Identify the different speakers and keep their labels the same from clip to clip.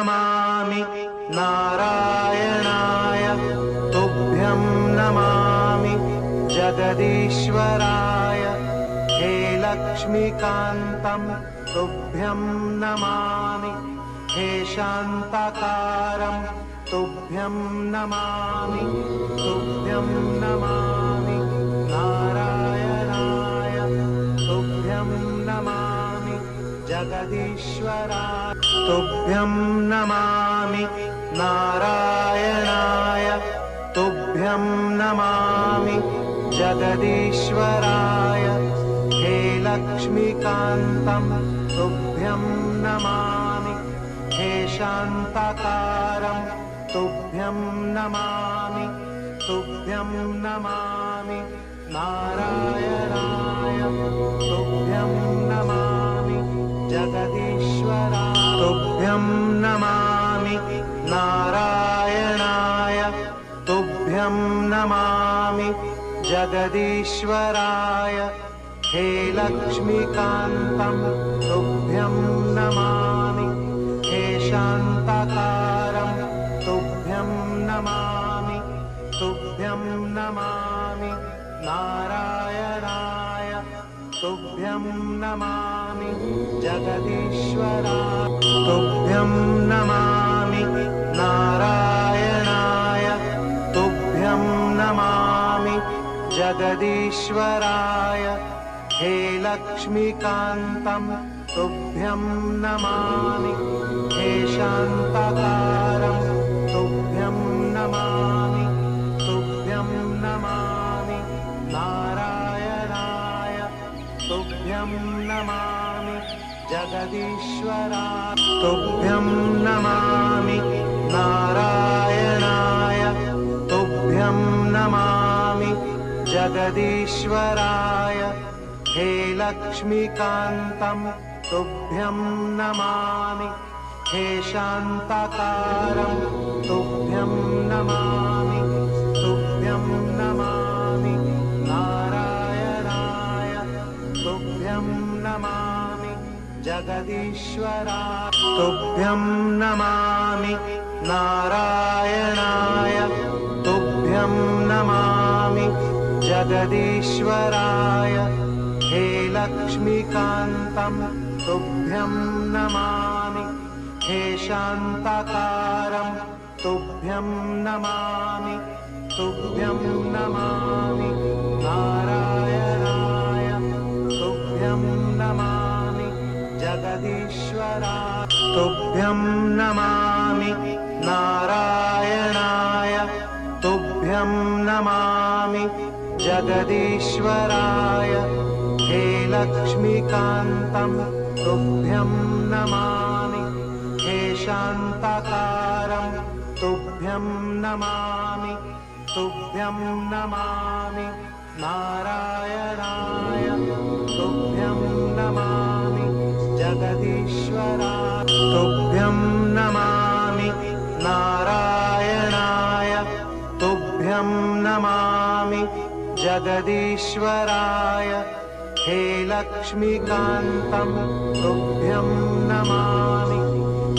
Speaker 1: नमामि नारायणाय तुभ्यं नमामि जगदीश्वराय हे लक्ष्मीकान्तं तुभ्यं नमामि हे शान्ताकारं तुभ्यं नमामि तुभ्यं नमामि नारायणाय तुभ्यं नमामि जगदीश्वराय तुभ्यं नमामि नारायणाय तुभ्यं नमामि जगदीश्वराय हे लक्ष्मीकान्तं तुभ्यं नमामि हे शान्ताकारं तुभ्यं नमामि तुभ्यं नमामि नारायणाय तुभ्यं नमामि जगदीश्वराय तुभ्यं नमामि नारायणाय तुभ्यं नमामि जगदीश्वराय हे लक्ष्मीकान्तं तुभ्यं नमामि हे शान्ताकारं तुभ्यं नमामि तुभ्यं नमामि नारायणाय तुभ्यं नमामि जगदीश्वराय तुभ्यं नमामि नारायणाय तुभ्यं नमामि जगदीश्वराय हे लक्ष्मीकान्तं तुभ्यं नमामि हे शान्ताकारं तुभ्यं नमामि तुभ्यं नमामि नारायणाय तुभ्यं नमामि जगदीश्वराय तुभ्यं नमामि नारायणाय तुभ्यं नमामि जगदीश्वराय हे लक्ष्मीकान्तं तुभ्यं नमामि हे शान्ताकारं तुभ्यं नमामि तुभ्यं नमामि नारायणाय तुभ्यं नमामि जगदीश्वराय तुभ्यं नमामि नारायणाय तुभ्यं नमामि जगदीश्वराय हे लक्ष्मीकान्तं तुभ्यं नमामि हे शान्ताकारं तुभ्यं नमामि तुभ्यं नमामि नारायणाय तुभ्यं नमामि जगदीश्वराय तुभ्यं नमामि नारायणाय तुभ्यं नमामि जगदीश्वराय हे लक्ष्मीकान्तं तुभ्यं नमामि हे शान्ताकारं तुभ्यं नमामि तुभ्यं नमामि नारायणाय तुभ्यं नमामि जगदीश्वराय तुभ्यं नमामि नारायणाय तुभ्यं नमामि जगदीश्वराय हे लक्ष्मीकान्तं तुभ्यं नमामि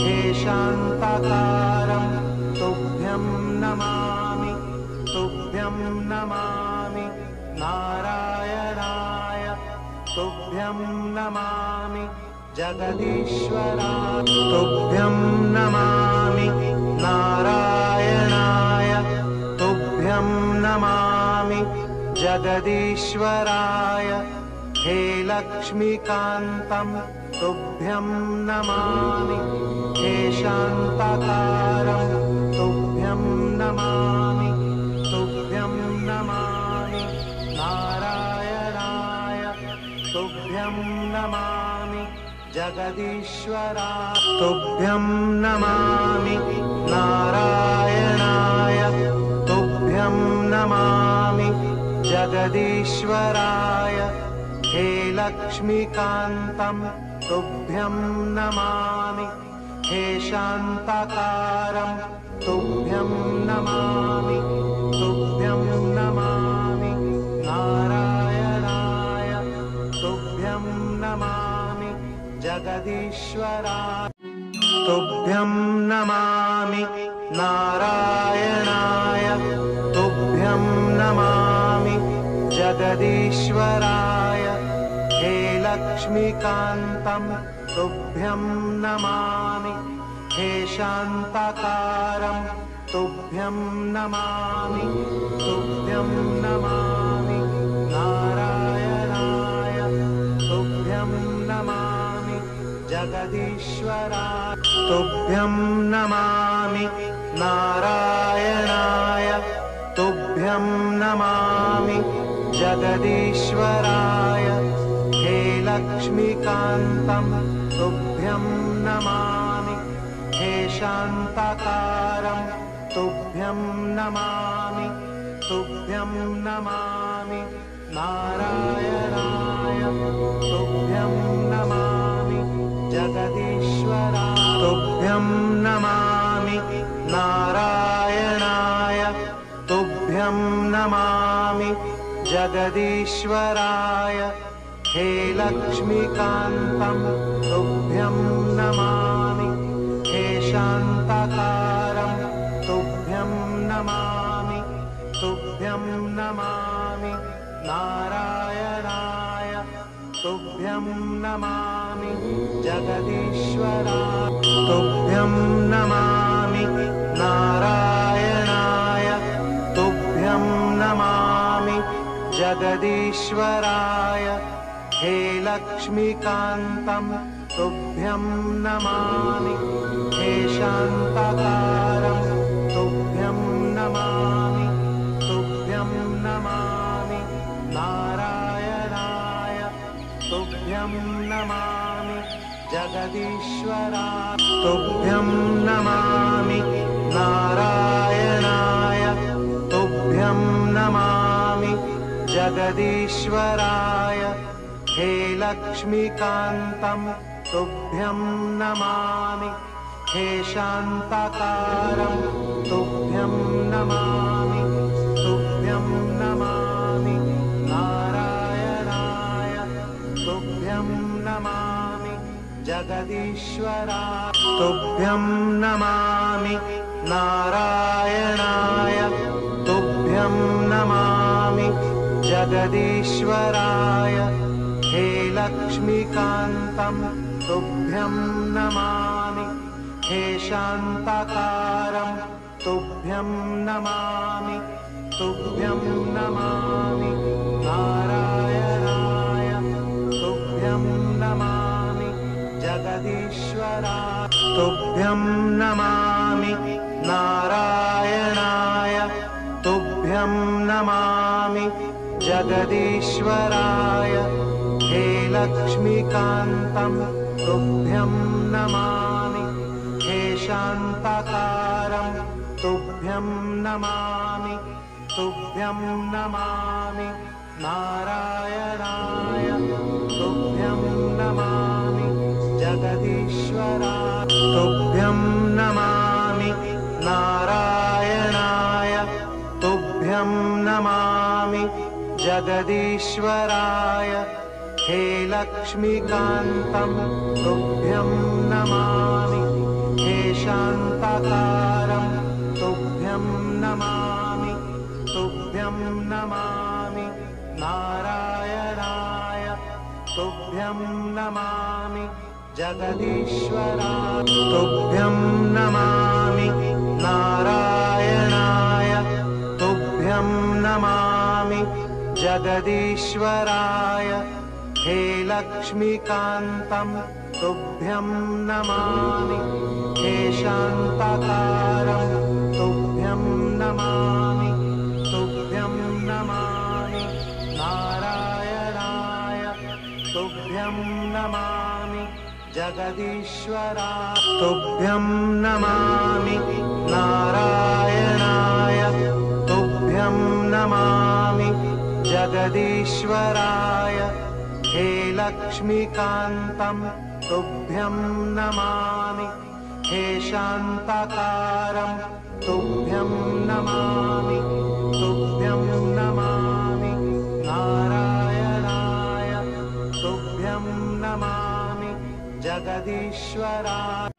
Speaker 1: हे शान्ताकारं तुभ्यं नमामि तुभ्यं नमामि नारायणाय तुभ्यं नमामि जगदीश्वराय तुभ्यं नमामि नारायणाय तुभ्यं नमामि जगदीश्वराय हे लक्ष्मीकान्तं तुभ्यं नमामि हे शान्ताकारं तुभ्यं नमामि तुभ्यं नमामि नारायणाय तुभ्यं नमामि जगदीश्वराय तुभ्यं नमामि नारायणाय तुभ्यं नमामि जगदीश्वराय हे लक्ष्मीकान्तं तुभ्यं नमामि हे शान्ताकारं तुभ्यं नमामि तुभ्यं नमामि नारायणाय तुभ्यं नमामि जगदीश्वराय तुभ्यं नमामि नारायणाय तुभ्यं नमामि जगदीश्वराय हे लक्ष्मीकान्तं तुभ्यं नमामि हे शान्ताकारं तुभ्यं नमामि तुभ्यं नमामि नारायणाय तुभ्यं नमामि जगदीश्वराय तुभ्यं नमामि नारायणाय तुभ्यं नमामि जगदीश्वराय हे लक्ष्मीकान्तं तुभ्यं नमामि हे शान्ताकारं तुभ्यं नमामि तुभ्यं नमामि नारायणाय तुभ्यं नमामि जगदीश्वराय तुभ्यं नमामि नारायणाय तुभ्यं नमामि जगदीश्वराय हे लक्ष्मीकान्तं तुभ्यं नमामि हे शान्ताकारं तुभ्यं नमामि तुभ्यं नमामि नारायणाय तुभ्यं नमामि जगदीश्वराय तुभ्यं नमामि नारायणाय तुभ्यं नमामि जगदीश्वराय हे लक्ष्मीकान्तं तुभ्यं नमामि हे शान्ताकारं तुभ्यं नमामि तुभ्यं नमामि नारायणाय तुभ्यं नमामि जगदीश्वराय तुभ्यं नमामि नारायणाय तुभ्यं नमामि जगदीश्वराय हे लक्ष्मीकान्तं तुभ्यं नमामि हे शान्ताकारं तुभ्यं नमामि तुभ्यं नमामि नारायणाय तुभ्यं नमामि जगदीश्वराय तुभ्यं नमामि नारायणाय तुभ्यं नमामि जगदीश्वराय हे लक्ष्मीकान्तं तुभ्यं नमामि हे शान्ताकारं तुभ्यं नमामि तुभ्यं नमामि नारायणाय तुभ्यं नमामि जगदीश्वराय तुभ्यं नमामि नारायणाय तुभ्यं नमामि जगदीश्वराय हे लक्ष्मीकान्तं तुभ्यं नमामि हे शान्ताकारं तुभ्यं नमामि तुभ्यं नमामि नारायणाय तुभ्यं नमामि जगदीश्वराय तुभ्यं नमामि नारायणाय तुभ्यं नमामि जगदीश्वराय हे लक्ष्मीकान्तं तुभ्यं नमामि हे शान्ताकारं तुभ्यं नमामि तुभ्यं नमामि नारायणाय तुभ्यं नमामि जगदीश्वराय तुभ्यं नमामि नारायणाय तुभ्यं नमामि जगदीश्वराय हे लक्ष्मीकान्तं तुभ्यं नमामि हे शान्ताकारं तुभ्यं नमामि तुभ्यं नमामि नारायणाय तुभ्यं नमामि जगदीश्वराय तुभ्यं नमामि नारायणाय तुभ्यं नमामि जगदीश्वराय हे लक्ष्मीकान्तं तुभ्यं नमामि हे शान्ताकारं तुभ्यं नमामि तुभ्यं नमामि नारायणाय तुभ्यं नमामि जगदीश्वराय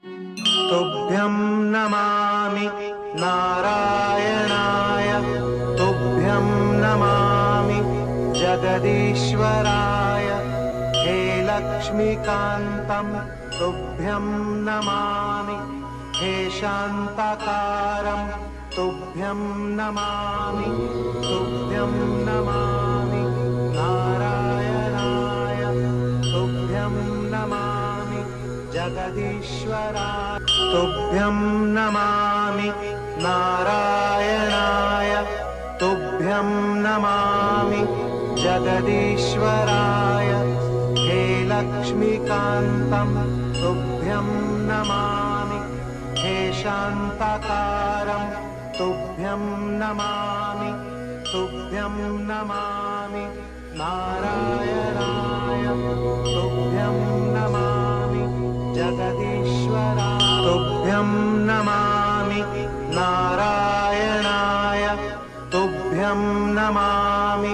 Speaker 1: तुभ्यं नमामि नारायणाय तुभ्यं नमामि जगदीश्वराय हे लक्ष्मीकान्तं तुभ्यं नमामि हे शान्ताकारं तुभ्यं नमामि तुभ्यं नमामि नारायणाय तुभ्यं नमामि जगदीश्वराय तुभ्यं नमामि नारायणाय तुभ्यं नमामि जगदीश्वराय हे लक्ष्मीकान्तं तुभ्यं नमामि हे शान्ताकारं तुभ्यं नमामि तुभ्यं नमामि नारायणाय तुभ्यं नमामि जगदीश्वराय तुभ्यं नमामि नारायणाय तुभ्यं नमामि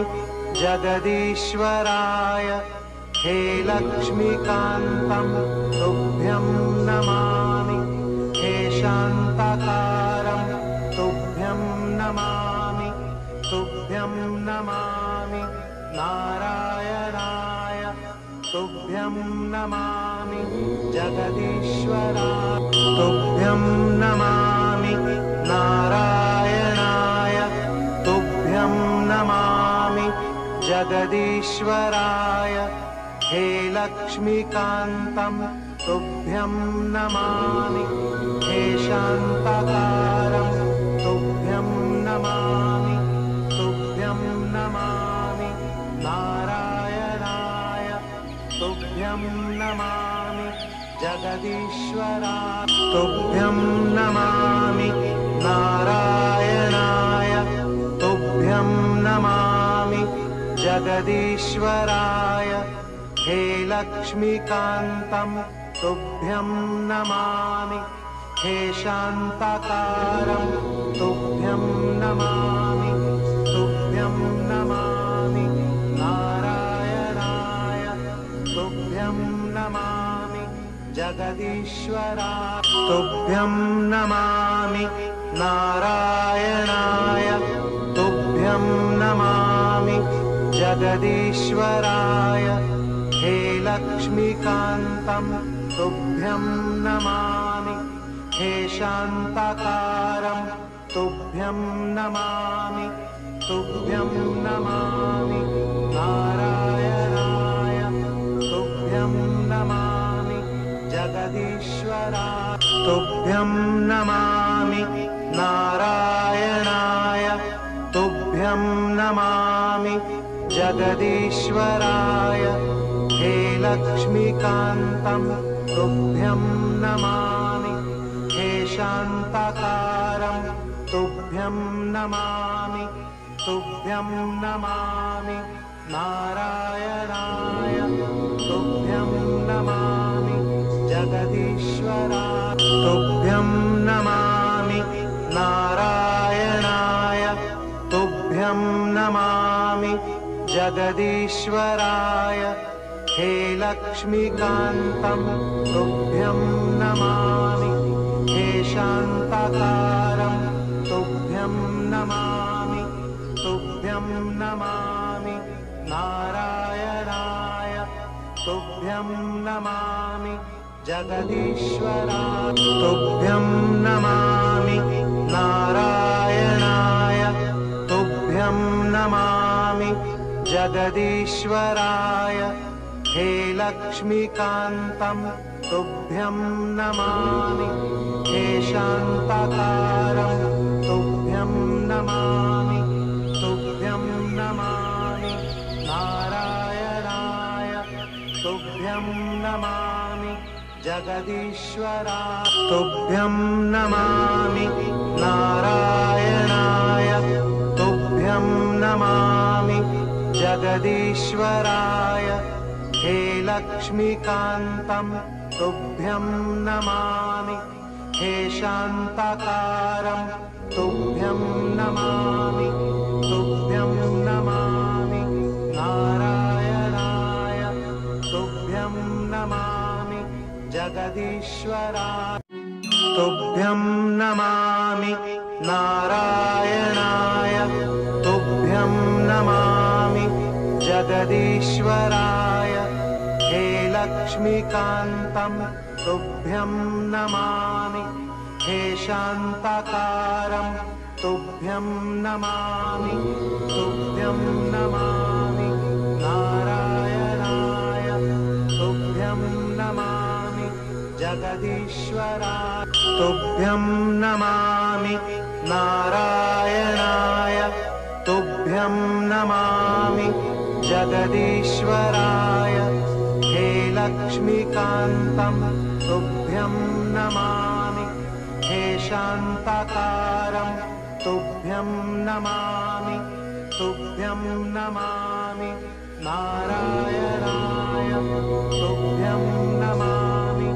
Speaker 1: जगदीश्वराय हे लक्ष्मीकान्तं तुभ्यं नमामि हे शान्ताकारं तुभ्यं नमामि तुभ्यं नमामि नारायणाय तुभ्यं नमामि जगदीश्वराय तुभ्यं नमामि नारायणाय तुभ्यं नमामि जगदीश्वराय हे लक्ष्मीकान्तं तुभ्यं नमामि हे शान्ताकारं तुभ्यं नमामि तुभ्यं नमामि नारायणाय तुभ्यं नमामि जगदीश्वराय तुभ्यं नमामि नारायणाय तुभ्यं नमामि जगदीश्वराय हे लक्ष्मीकान्तं तुभ्यं नमामि हे शान्ताकारं तुभ्यं नमामि तुभ्यं नमामि नारायणाय तुभ्यं नमामि जगदीश्वराय तुभ्यं नमामि नारायणाय तुभ्यं नमामि जगदीश्वराय हे लक्ष्मीकान्तं तुभ्यं नमामि हे शान्ताकारं तुभ्यं नमामि तुभ्यं नमामि नारायणाय तुभ्यं नमामि जगदीश्वराय तुभ्यं नमामि नारायणाय तुभ्यं नमामि जगदीश्वराय हे लक्ष्मीकान्तं तुभ्यं नमामि हे शान्ताकारं तुभ्यं नमामि तुभ्यं नमामि नारायणाय तुभ्यं नमामि जगदीश्वराय तुभ्यं नमामि नारायणाय तुभ्यं नमामि जगदीश्वराय हे लक्ष्मीकान्तं तुभ्यं नमामि हे शान्ताकारं तुभ्यं नमामि तुभ्यं नमामि नारायणाय तुभ्यं नमामि जगदीश्वराय तुभ्यं नमामि नारायणाय तुभ्यं नमामि जगदीश्वराय हे लक्ष्मीकान्तं तुभ्यं नमामि हे शान्ताकारं तुभ्यं नमामि तुभ्यं नमामि नारायणाय तुभ्यं नमामि जगदीश्वराय तुभ्यं नमामि नारायणाय तुभ्यं नमामि जगदीश्वराय हे लक्ष्मीकान्तं तुभ्यं नमामि हे शान्ताकारं तुभ्यं नमामि तुभ्यं नमामि नारायणाय तुभ्यं नमामि जगदीश्वराय तुभ्यं नमामि नारायणाय तुभ्यं नमामि जगदीश्वराय हे लक्ष्मीकान्तं तुभ्यं नमामि हे शान्ताकारं तुभ्यं नमामि तुभ्यं नमामि नारायणाय तुभ्यं नमामि जगदीश्वराय तुभ्यं नमामि नारायणाय तुभ्यं नमामि जगदीश्वराय हे लक्ष्मीकान्तं तुभ्यं नमामि हे शान्ताकारं तुभ्यं नमामि तुभ्यं नमामि नारायणाय तुभ्यं नमामि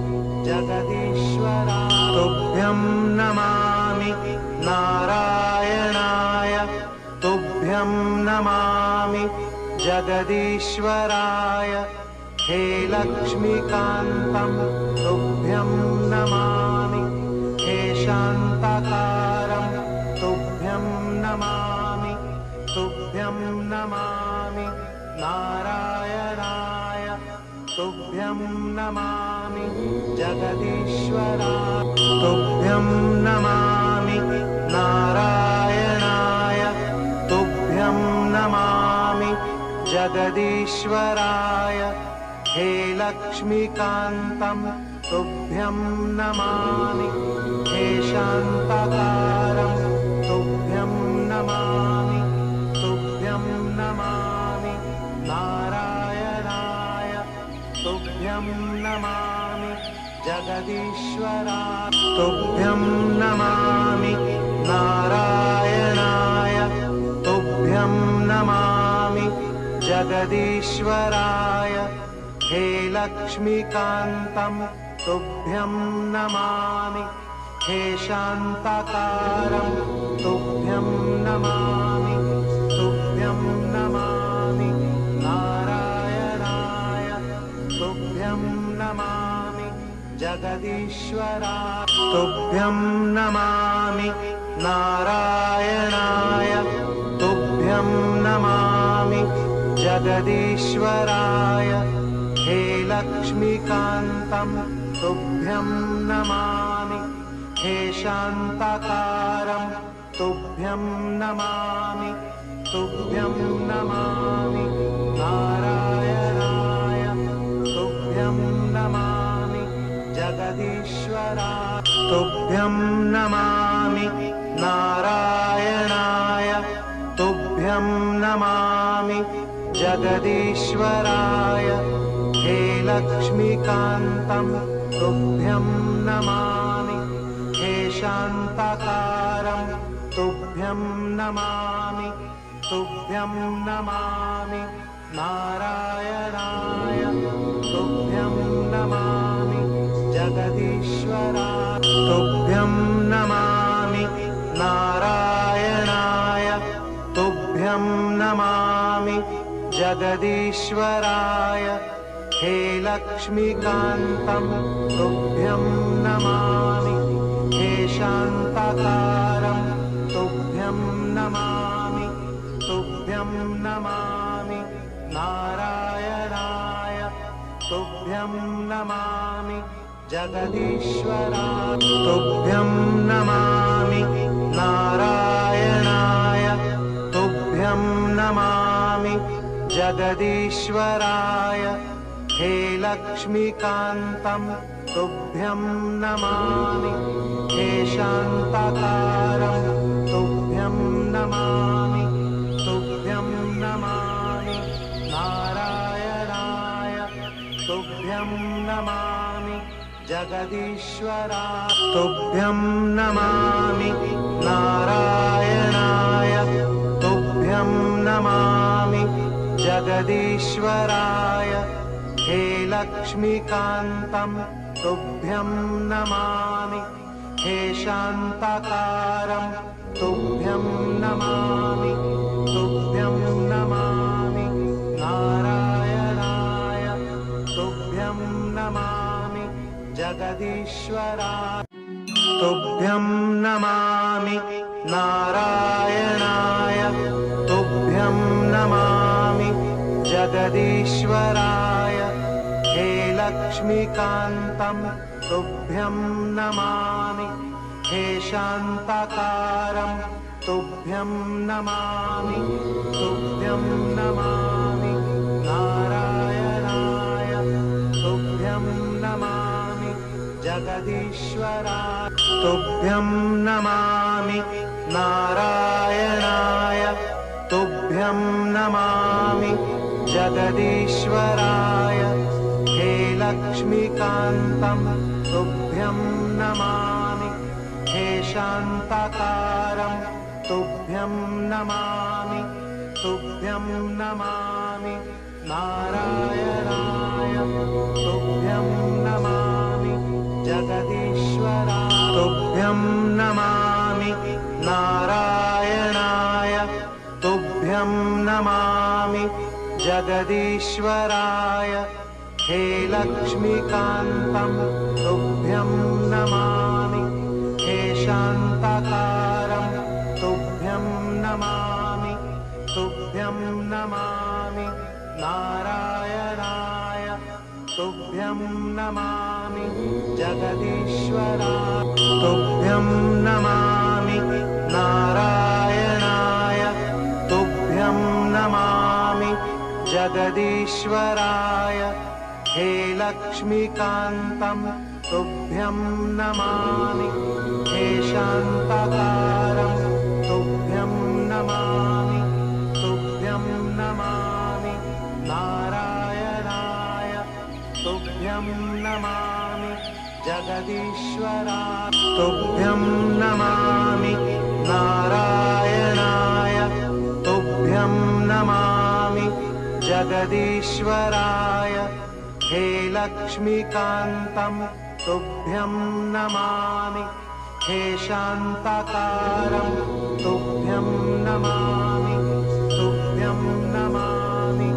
Speaker 1: जगदीश्वराय तुभ्यं नमामि नारायणाय तुभ्यं नमामि जगदीश्वराय हे लक्ष्मीकान्तं तुभ्यं नमामि हे शान्ताकारं तुभ्यं नमामि तुभ्यं नमामि नारायणाय तुभ्यं नमामि जगदीश्वराय तुभ्यं नमामि नारायणाय तुभ्यं नमामि जगदीश्वराय हे लक्ष्मीकान्तं तुभ्यं नमामि हे शान्ताकारं तुभ्यं नमामि तुभ्यं नमामि नारायणाय तुभ्यं नमामि जगदीश्वराय तुभ्यं नमामि नारायणाय तुभ्यं नमामि जगदीश्वराय हे लक्ष्मीकान्तं तुभ्यं नमामि हे शान्ताकारं तुभ्यं नमामि तुभ्यं नमामि नारायणाय तुभ्यं नमामि जगदीश्वराय तुभ्यं नमामि नारायणाय तुभ्यं नमामि जगदीश्वराय हे लक्ष्मीकान्तं तुभ्यं नमामि हे शान्ताकारं तुभ्यं नमामि तुभ्यं नमामि नारायणाय तुभ्यं नमामि जगदीश्वराय तुभ्यं नमामि नारायणाय तुभ्यं नमामि जगदीश्वराय हे लक्ष्मीकान्तं तुभ्यं नमामि हे शान्ताकारं तुभ्यं नमामि तुभ्यं नमामि नारायणाय तुभ्यं नमामि जगदीश्वराय तुभ्यं नमामि नारायणाय तुभ्यं नमामि जगदीश्वराय हे लक्ष्मीकान्तं तुभ्यं नमामि हे शान्ताकारं तुभ्यं नमामि तुभ्यं नमामि नारायणाय तुभ्यं नमामि जगदीश्वराय तुभ्यं नमामि नारायणाय तुभ्यं नमामि जगदीश्वराय हे लक्ष्मीकान्तं तुभ्यं नमामि हे शान्ताकारं तुभ्यं नमामि तुभ्यं नमामि नारायणाय तुभ्यं नमामि जगदीश्वराय तुभ्यं नमामि नारायणाय तुभ्यं नमामि जगदीश्वराय हे लक्ष्मीकान्तं तुभ्यं नमामि हे शान्ताकारं तुभ्यं नमामि तुभ्यं नमामि नारायणाय तुभ्यं नमामि जगदीश्वराय तुभ्यं नमामि नारायणाय तुभ्यं नमामि जगदीश्वराय हे लक्ष्मीकान्तं तुभ्यं नमामि हे शान्ताकारं तुभ्यं नमामि तुभ्यं नमामि नारायणाय तुभ्यं नमामि जगदीश्वराय तुभ्यं नमामि नारायणाय तुभ्यं नमामि जगदीश्वराय हे लक्ष्मीकान्तं तुभ्यं नमामि हे शान्ताकारं तुभ्यं नमामि तुभ्यं नमामि नारायणाय तुभ्यं नमामि जगदीश्वराय तुभ्यं नमामि नारायणाय तुभ्यं नमामि जगदीश्वराय हे लक्ष्मीकान्तं तुभ्यं नमामि हे शान्ताकारं तुभ्यं नमामि तुभ्यं नमामि नारायणाय तुभ्यं नमामि जगदीश्वराय तुभ्यं नमामि नारायणाय तुभ्यं नमामि जगदीश्वराय हे लक्ष्मीकान्तं तुभ्यं नमामि हे शान्ताकारं तुभ्यं नमामि तुभ्यं नमामि नारायणाय तुभ्यं नमामि जगदीश्वराय तुभ्यं नमामि नारायणाय तुभ्यं नमामि जगदीश्वराय हे लक्ष्मीकान्तं तुभ्यं नमामि हे शान्ताकारं तुभ्यं नमामि तुभ्यं नमामि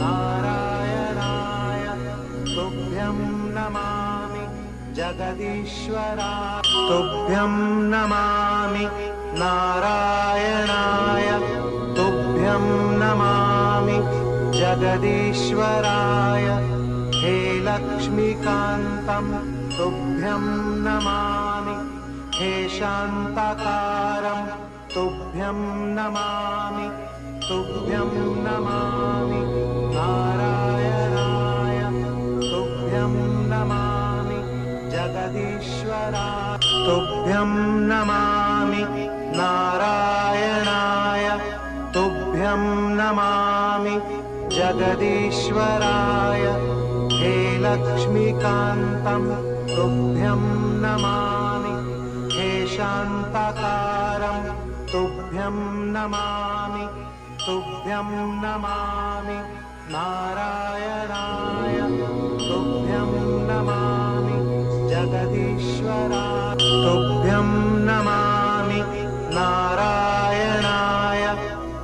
Speaker 1: नारायणाय तुभ्यं नमामि जगदीश्वराय तुभ्यं नमामि नारायणाय तुभ्यं नमामि जगदीश्वराय हे लक्ष्मीकान्तं तुभ्यं नमामि हे शान्ताकारं तुभ्यं नमामि तुभ्यं नमामि नारायणाय तुभ्यं नमामि जगदीश्वराय तुभ्यं नमामि नारायणाय तुभ्यं नमामि जगदीश्वराय हे लक्ष्मीकान्तं तुभ्यं नमामि हे शान्ताकारं तुभ्यं नमामि तुभ्यं नमामि नारायणाय तुभ्यं नमामि जगदीश्वराय तुभ्यं नमामि नारायणाय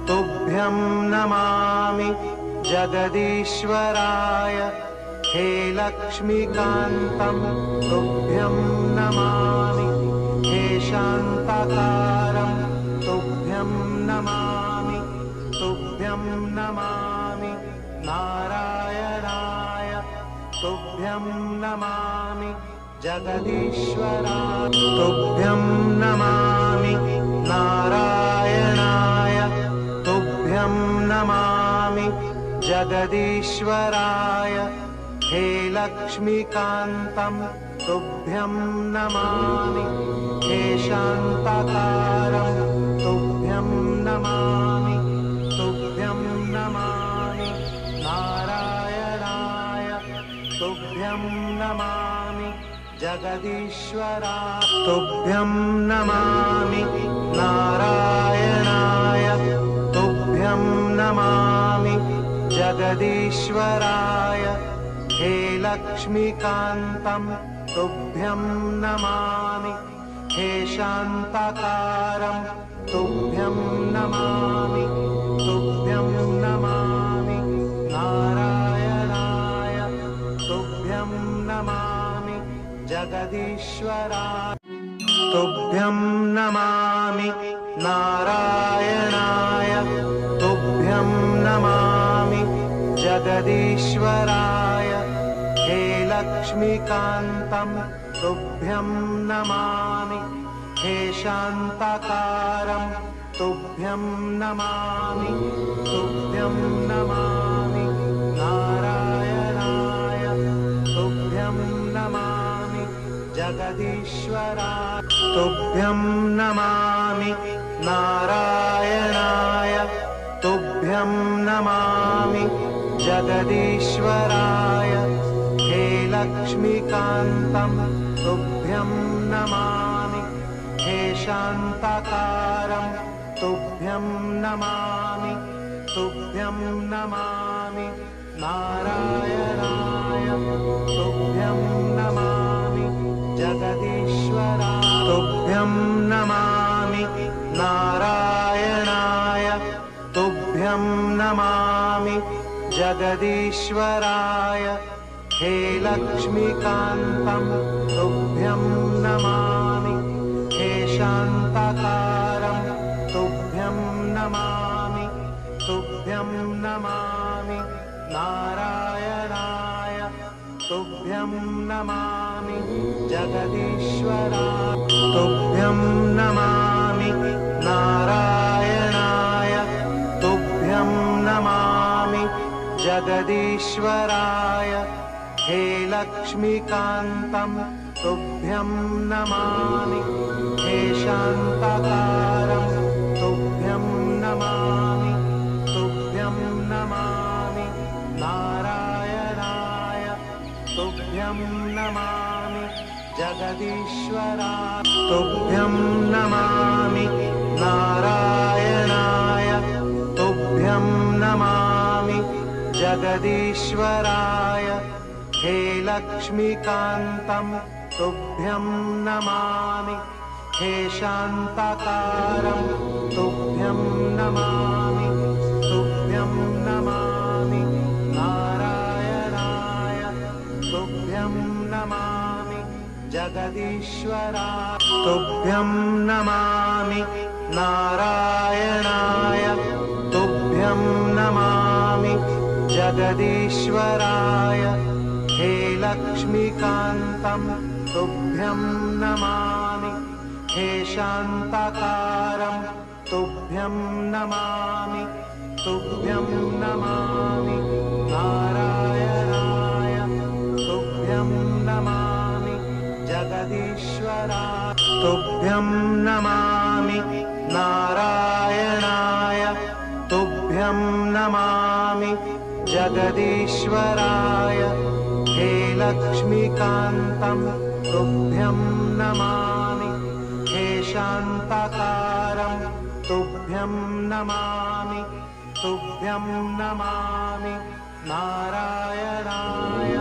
Speaker 1: तुभ्यं नमामि जगदीश्वराय हे लक्ष्मीकान्तं तुभ्यं नमामि हे शान्ताकारं तुभ्यं नमामि तुभ्यं नमामि नारायणाय तुभ्यं नमामि जगदीश्वराय तुभ्यं नमामि नारायणाय तुभ्यं नमामि जगदीश्वराय हे लक्ष्मीकान्तं तुभ्यं नमामि हे शान्ताकारं तुभ्यं नमामि तुभ्यं नमामि नारायणाय तुभ्यं नमामि जगदीश्वराय तुभ्यं नमामि नारायणाय तुभ्यं नमामि जगदीश्वराय हे लक्ष्मीकान्तं तुभ्यं नमामि हे शान्ताकारं तुभ्यं नमामि तुभ्यं नमामि नारायणाय तुभ्यं नमामि जगदीश्वराय तुभ्यं नमामि नारायणाय तुभ्यं नमामि जगदीश्वराय हे लक्ष्मीकान्तं तुभ्यं नमामि हे शान्ताकारं तुभ्यं नमामि तुभ्यं नमामि नारायणाय तुभ्यं नमामि जगदीश्वराय तुभ्यं नमामि नारायणाय तुभ्यं नमामि जगदीश्वराय हे लक्ष्मीकान्तं तुभ्यं नमामि हे शान्ताकारं तुभ्यं नमामि तुभ्यं नमामि नारायणाय तुभ्यं नमामि जगदीश्वराय तुभ्यं नमामि नारायणाय तुभ्यं नमामि जगदीश्वराय हे लक्ष्मीकान्तं तुभ्यं नमामि हे शान्ताकारं तुभ्यं नमामि तुभ्यं नमामि नारायणाय तुभ्यं नमामि जगदीश्वराय तुभ्यं नमामि नारायणाय तुभ्यं नमामि जगदीश्वराय हे लक्ष्मीकान्तं तुभ्यं नमामि हे शान्ताकारं तुभ्यं नमामि तुभ्यं नमामि नारायणाय तुभ्यं नमामि जगदीश्वराय तुभ्यं नमामि नारायणाय तुभ्यं नमामि जगदीश्वराय हे लक्ष्मीकान्तं तुभ्यं नमामि हे शान्ताकारं तुभ्यं नमामि तुभ्यं नमामि नारायणाय तुभ्यं नमामि जगदीश्वराय तुभ्यं नमामि नारायणाय तुभ्यं नमामि जगदीश्वराय हे लक्ष्मीकान्तं तुभ्यं नमामि हे शान्ताकारं तुभ्यं नमामि तुभ्यं नमामि नारायणाय तुभ्यं नमामि जगदीश्वराय तुभ्यं नमामि नारायणाय तुभ्यं नमामि जगदीश्वराय हे लक्ष्मीकान्तं तुभ्यं नमामि हे शान्ताकारं तुभ्यं नमामि तुभ्यं नमामि नारायणाय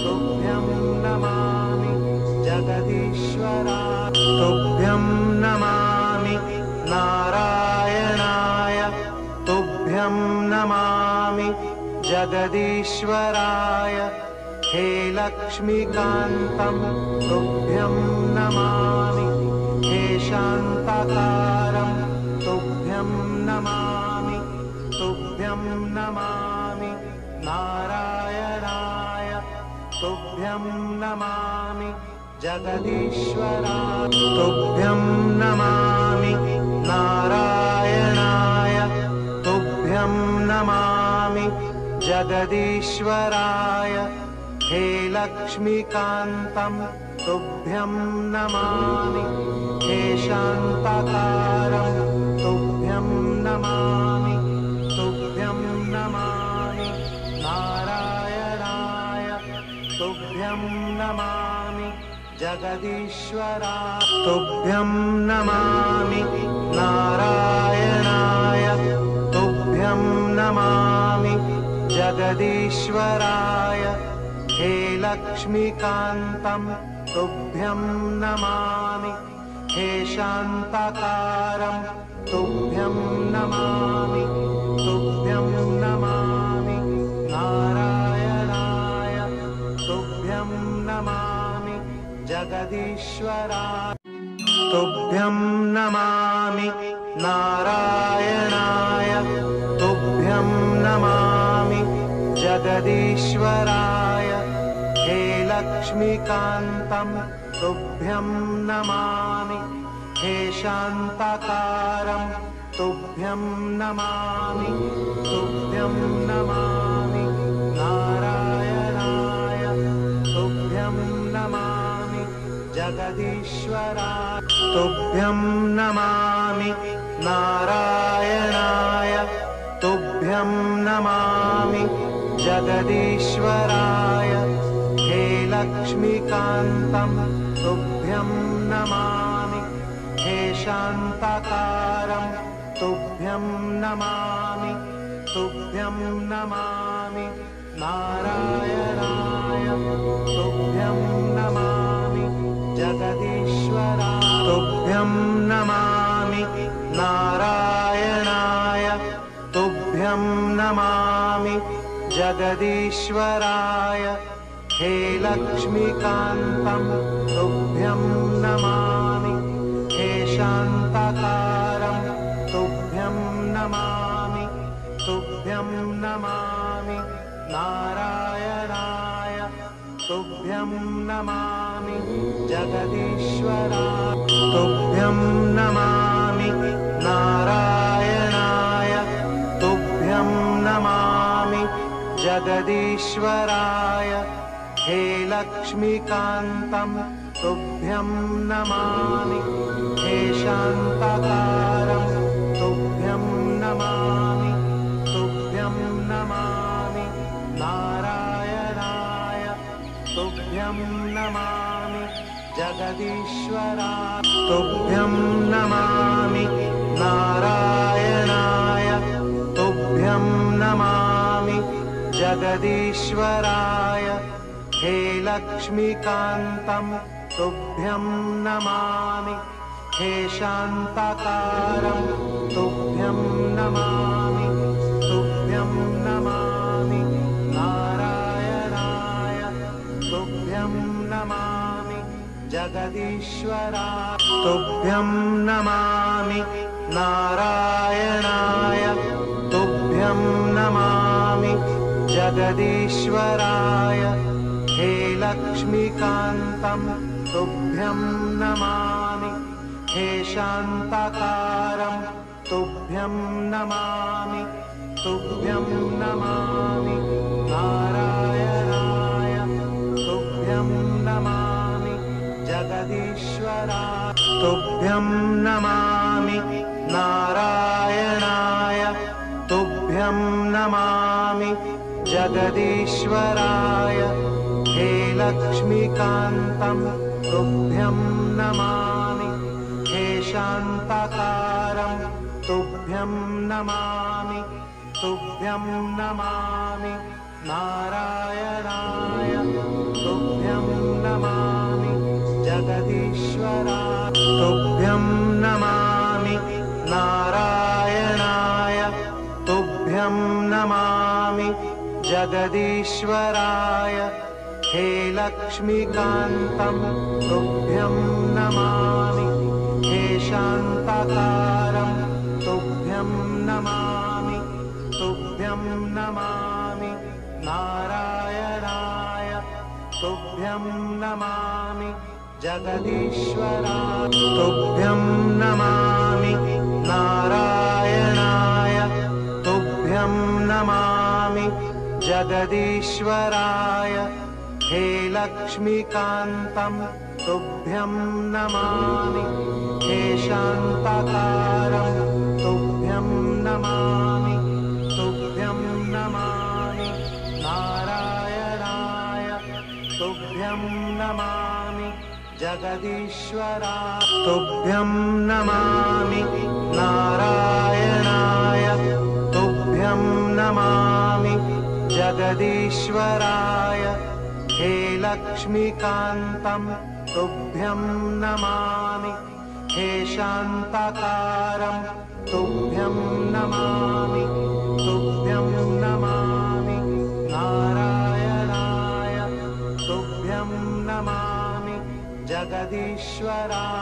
Speaker 1: तुभ्यं नमामि जगदीश्वराय तुभ्यं नमामि नारायणाय तुभ्यं नमामि जगदीश्वराय हे लक्ष्मीकान्तं तुभ्यं नमामि हे शान्ताकारं तुभ्यं नमामि तुभ्यं नमामि नारायणाय तुभ्यं नमामि जगदीश्वराय तुभ्यं नमामि नारायणाय तुभ्यं नमामि जगदीश्वराय हे लक्ष्मीकान्तं तुभ्यं नमामि हे शान्ताकारं तुभ्यं नमामि तुभ्यं नमामि नारायणाय तुभ्यं नमामि जगदीश्वराय तुभ्यं नमामि नारायणाय तुभ्यं नमामि जगदीश्वराय हे लक्ष्मीकान्तं तुभ्यं नमामि हे शान्ताकारं तुभ्यं नमामि तुभ्यं नमामि नारायणाय तुभ्यं नमामि जगदीश्वराय तुभ्यं नमामि नारायणाय तुभ्यं नमामि जगदीश्वराय हे लक्ष्मीकान्तं तुभ्यं नमामि हे शान्ताकारं तुभ्यं नमामि तुभ्यं नमामि नारायणाय तुभ्यं नमामि जगदीश्वराय तुभ्यं नमामि नारायणाय तुभ्यं नमामि जगदीश्वराय हे लक्ष्मीकान्तं तुभ्यं नमामि हे शान्ताकारं तुभ्यं नमामि तुभ्यं नमामि नारायणाय तुभ्यं नमामि जगदीश्वराय तुभ्यं नमामि नारायणाय तुभ्यं नमामि जगदीश्वराय हे लक्ष्मीकान्तं तुभ्यं नमामि हे शान्ताकारं तुभ्यं नमामि तुभ्यं नमामि नारायणाय तुभ्यं नमामि जगदीश्वराय तुभ्यं नमामि नारायणाय तुभ्यं नमामि जगदीश्वराय हे लक्ष्मीकान्तं तुभ्यं नमामि हे शान्ताकारं तुभ्यं नमामि तुभ्यं नमामि नारायणाय तुभ्यं नमामि जगदीश्वराय तुभ्यं नमामि नारायणाय तुभ्यं नमामि जगदीश्वराय हे लक्ष्मीकान्तं तुभ्यं नमामि हे शान्ताकारं तुभ्यं नमामि तुभ्यं नमामि नारायणाय तुभ्यं नमामि जगदीश्वराय तुभ्यं नमामि नारायणाय तुभ्यं नमामि जगदीश्वराय हे लक्ष्मीकान्तं तुभ्यं नमामि हे शान्ताकारं तुभ्यं नमामि तुभ्यं नमामि नारायणाय तुभ्यं नमामि जगदीश्वराय तुभ्यं नमामि नारायणाय तुभ्यं नमामि जगदीश्वराय हे लक्ष्मीकान्तं तुभ्यं नमामि हे शान्ताकारं तुभ्यं नमामि तुभ्यं नमामि नारायणाय तुभ्यं नमामि जगदीश्वराय तुभ्यं नमामि नारायणाय तुभ्यं नमामि जगदीश्वराय हे लक्ष्मीकान्तं तुभ्यं नमामि हे शान्ताकारं तुभ्यं नमामि तुभ्यं नमामि नारायणाय तुभ्यं नमामि जगदीश्वराय तुभ्यं नमामि नारायणाय तुभ्यं नमामि जगदीश्वराय हे लक्ष्मीकान्तं तुभ्यं नमामि हे शान्ताकारं तुभ्यं नमामि तुभ्यं नमामि नारायणाय तुभ्यं नमामि जगदीश्वराय तुभ्यं नमामि नारायणाय तुभ्यं नमामि जगदीश्वराय हे लक्ष्मीकान्तं तुभ्यं नमामि हे शान्ताकारं तुभ्यं नमामि तुभ्यं नमामि नारायणाय तुभ्यं नमामि जगदीश्वराय